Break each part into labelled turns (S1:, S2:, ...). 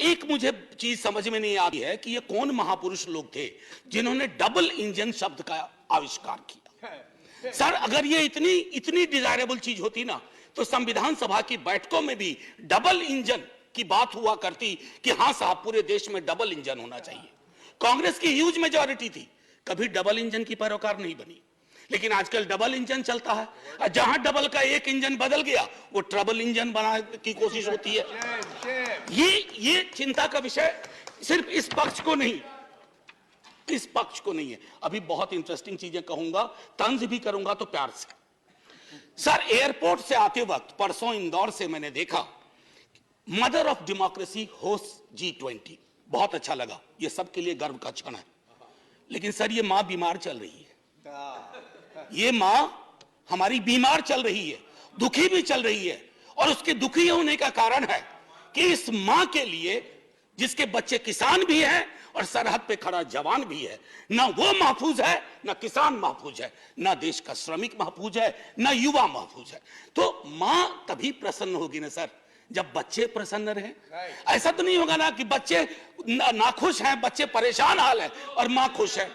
S1: एक मुझे चीज समझ में नहीं आती है कि ये कौन महापुरुष लोग थे जिन्होंने डबल इंजन शब्द का आविष्कार किया। सर, अगर ये इतनी इतनी डिजायरेबल चीज होती ना, तो संविधान सभा की बैठकों में भी डबल इंजन की बात हुआ करती कि हां साहब, पूरे देश में डबल इंजन होना चाहिए। कांग्रेस की ह्यूज मेजॉरिटी थी, कभी डबल इंजन की पैरोकार नहीं बनी। लेकिन आजकल डबल इंजन चलता है, जहां डबल का एक इंजन बदल गया वो ट्रबल इंजन बनाने की कोशिश होती है। ये चिंता का विषय सिर्फ इस पक्ष को नहीं, इस पक्ष को नहीं है। अभी बहुत इंटरेस्टिंग चीजें कहूंगा, तंज भी करूंगा तो प्यार से। सर, एयरपोर्ट से आते वक्त परसों इंदौर से मैंने देखा mother of democracy host G20, बहुत अच्छा लगा, ये सबके लिए गर्व का क्षण है। लेकिन सर, ये मां बीमार चल रही है, ये मां हमारी बीमार चल रही है, दुखी भी चल रही है। और उसके दुखी होने का कारण है कि इस मां के लिए, जिसके बच्चे किसान भी हैं और सरहद पे खड़ा जवान भी है, ना वो महफूज है, ना किसान महफूज है, ना देश का श्रमिक महफूज है, ना युवा महफूज है। तो मां तभी प्रसन्न होगी ना सर, जब बच्चे प्रसन्न रहे। ऐसा तो नहीं होगा ना कि बच्चे नाखुश हैं, बच्चे परेशान हाल है और मां खुश है।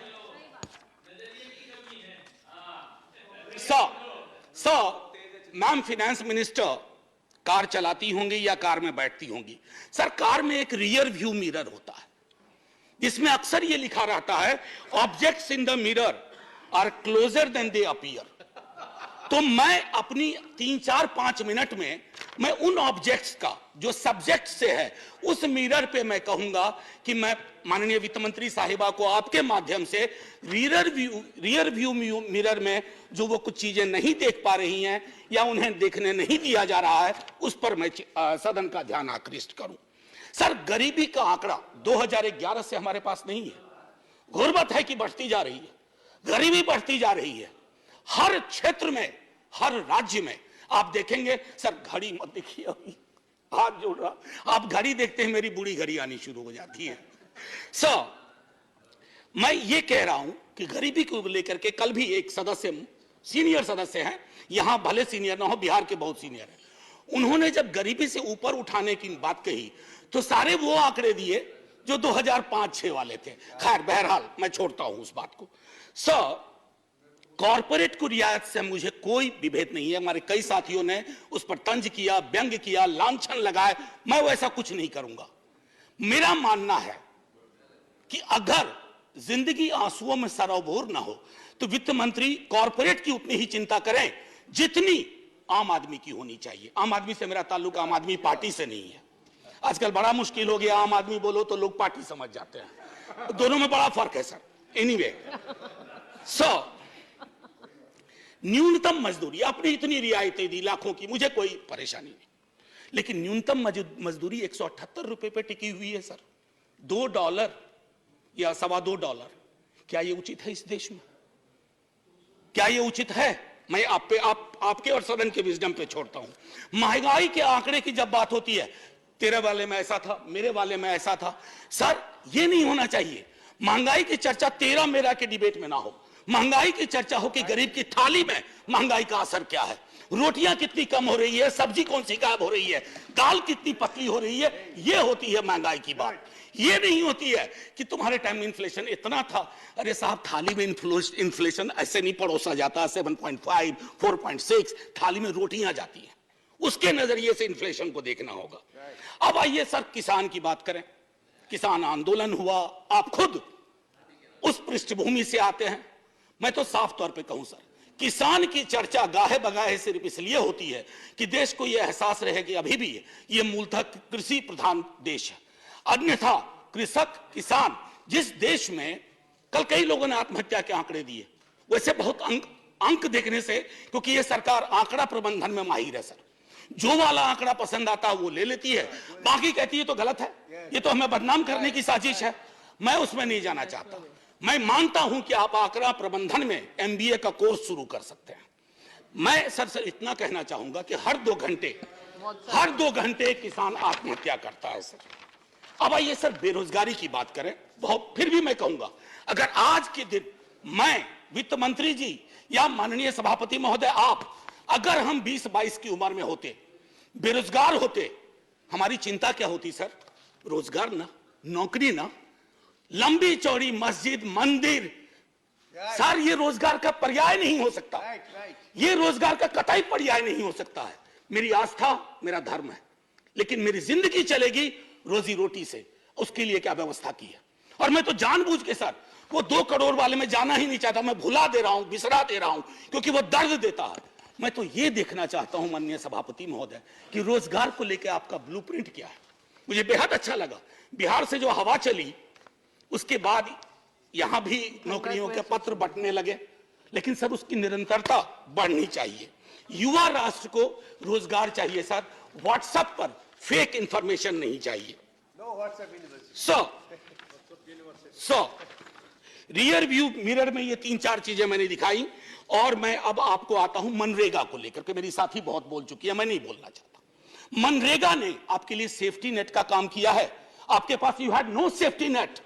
S1: मैम फाइनेंस मिनिस्टर कार चलाती होंगी या कार में बैठती होंगी। सर, कार में एक रियर व्यू मिरर होता है जिसमें अक्सर ये लिखा रहता है, objects in the mirror are closer than they appear. तो मैं अपनी 3-4-5 मिनट में मैं उन ऑब्जेक्ट्स का जो सब्जेक्ट से है उस मिरर पे मैं कहूंगा कि मैं माननीय वित्त मंत्री साहिबा को आपके माध्यम से रियर व्यू मिरर में जो वो कुछ चीजें नहीं देख पा रही हैं या उन्हें देखने नहीं दिया जा रहा है, उस पर मैं सदन का ध्यान आकृष्ट करूं। सर, गरीबी का आंकड़ा 2011 से हमारे पास नहीं है। गुर्बत है कि बढ़ती जा रही है, गरीबी बढ़ती जा रही है, हर क्षेत्र में, हर राज्य में। आप देखेंगे सर, घड़ी मत देखिए, अभी हाथ जोड़ रहा, आप घड़ी देखते हैं मेरी बूढ़ी घड़ी आनी शुरू हो जाती है। सर, मैं ये कह रहा हूं कि गरीबी को लेकर के कल भी एक सदस्य, सीनियर सदस्य हैं, यहां भले सीनियर ना हो, बिहार के बहुत सीनियर हैं, उन्होंने जब गरीबी से ऊपर उठाने की बात कही तो सारे वो आंकड़े दिए जो 2005-6 वाले थे। खैर, बहरहाल मैं छोड़ता हूं उस बात को। सर, कॉर्पोरेट को रियायत से मुझे कोई विभेद नहीं है। हमारे कई साथियों ने उस पर तंज किया, व्यंग किया, लांछन लगाए, मैं वैसा कुछ नहीं करूंगा। मेरा मानना है कि अगर जिंदगी आंसुओं में सरोबोर ना हो तो वित्त मंत्री कॉर्पोरेट की उतनी ही चिंता करें जितनी आम आदमी की होनी चाहिए। आम आदमी से मेरा ताल्लुक आम आदमी पार्टी से नहीं है। आजकल बड़ा मुश्किल हो गया, आम आदमी बोलो तो लोग पार्टी समझ जाते हैं, दोनों में बड़ा फर्क है सर। एनीवे, सो न्यूनतम मजदूरी, आपने इतनी रियायतें दी लाखों की, मुझे कोई परेशानी नहीं, लेकिन न्यूनतम मजदूरी 178 रुपए पे टिकी हुई है सर। $2 या $2.25, क्या ये उचित है इस देश में? क्या ये उचित है? मैं आपके और सदन के विजडम पे छोड़ता हूं। महंगाई के आंकड़े की जब बात होती है, तेरे वाले में ऐसा था, मेरे वाले में ऐसा था। सर, ये नहीं होना चाहिए। महंगाई की चर्चा तेरा मेरा के डिबेट में ना हो, महंगाई की चर्चा हो कि गरीब की थाली में महंगाई का असर क्या है, रोटियां कितनी कम हो रही है, सब्जी कौन सी गायब हो रही है, दाल कितनी पतली हो रही है, ये होती है महंगाई की बात। ये नहीं होती है कि तुम्हारे टाइम में इन्फ्लेशन इतना था। अरे साहब, थाली में इन्फ्लेशन ऐसे नहीं परोसा जाता, 7.5, 4.6 थाली में रोटियां जाती हैं, उसके नजरिए से इन्फ्लेशन को देखना होगा। अब आइए सर, किसान की बात करें। किसान आंदोलन हुआ, आप खुद उस पृष्ठभूमि से आते हैं। मैं तो साफ तौर पे कहूं सर, किसान की चर्चा गाहे बगाहे सिर्फ इसलिए होती है कि देश को यह एहसास रहे कि अभी भी ये मूलतः कृषि प्रधान देश है। अन्यथा कृषक, किसान, जिस देश में कल कई लोगों ने आत्महत्या के आंकड़े दिए, वैसे बहुत अंक देखने से, क्योंकि ये सरकार आंकड़ा प्रबंधन में माहिर है सर, जो वाला आंकड़ा पसंद आता है वो ले लेती है, बाकी कहती है तो गलत है, ये तो हमें बदनाम करने की साजिश है। मैं उसमें नहीं जाना चाहता। मैं मानता हूं कि आप आंकड़ा प्रबंधन में MBA का कोर्स शुरू कर सकते हैं। मैं सर से इतना कहना चाहूंगा कि हर 2 घंटे किसान आत्महत्या करता है सर। अब आइए सर, बेरोजगारी की बात करें। बहुत फिर भी मैं कहूंगा, अगर आज के दिन मैं, वित्त मंत्री जी या माननीय सभापति महोदय आप, अगर हम 20-22 की उम्र में होते, बेरोजगार होते, हमारी चिंता क्या होती सर? रोजगार ना, नौकरी ना, लंबी चौड़ी मस्जिद, मंदिर, सर ये रोजगार का पर्याय नहीं हो सकता। ये रोजगार का कतई पर्याय नहीं हो सकता है। मेरी आस्था मेरा धर्म है, लेकिन मेरी जिंदगी चलेगी रोजी रोटी से। उसके लिए क्या व्यवस्था की है? और मैं तो जानबूझ के सर वो 2 करोड़ वाले में जाना ही नहीं चाहता। मैं भुला दे रहा हूं, बिसरा दे रहा हूं, क्योंकि वो दर्द देता है। मैं तो ये देखना चाहता हूं माननीय सभापति महोदय कि रोजगार को लेकर आपका ब्लूप्रिंट क्या है। मुझे बेहद अच्छा लगा बिहार से जो हवा चली, उसके बाद यहां भी नौकरियों के पत्र बंटने लगे, लेकिन सर उसकी निरंतरता बढ़नी चाहिए। युवा राष्ट्र को रोजगार चाहिए सर, व्हाट्सएप पर फेक इंफॉर्मेशन नहीं चाहिए। सो रियर व्यू मिरर में ये 3-4 चीजें मैंने दिखाई। और मैं अब आपको आता हूं मनरेगा को लेकर के। मेरी साथी बहुत बोल चुकी है, मैं नहीं बोलना चाहता। मनरेगा ने आपके लिए सेफ्टी नेट का काम किया है। आपके पास you had no safety net,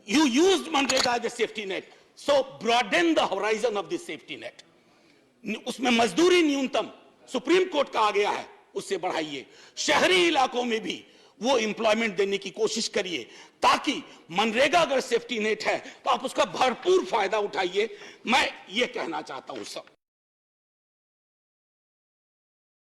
S1: you used MNREGA as a safety net, so broaden the horizon of this safety net. उसमें मजदूरी न्यूनतम सुप्रीम कोर्ट का आ गया है, उससे बढ़ाइए। शहरी इलाकों में भी वो एम्प्लॉयमेंट देने की कोशिश करिए, ताकि मनरेगा अगर सेफ्टी नेट है तो आप उसका भरपूर फायदा उठाइए। मैं ये कहना चाहता हूं सब।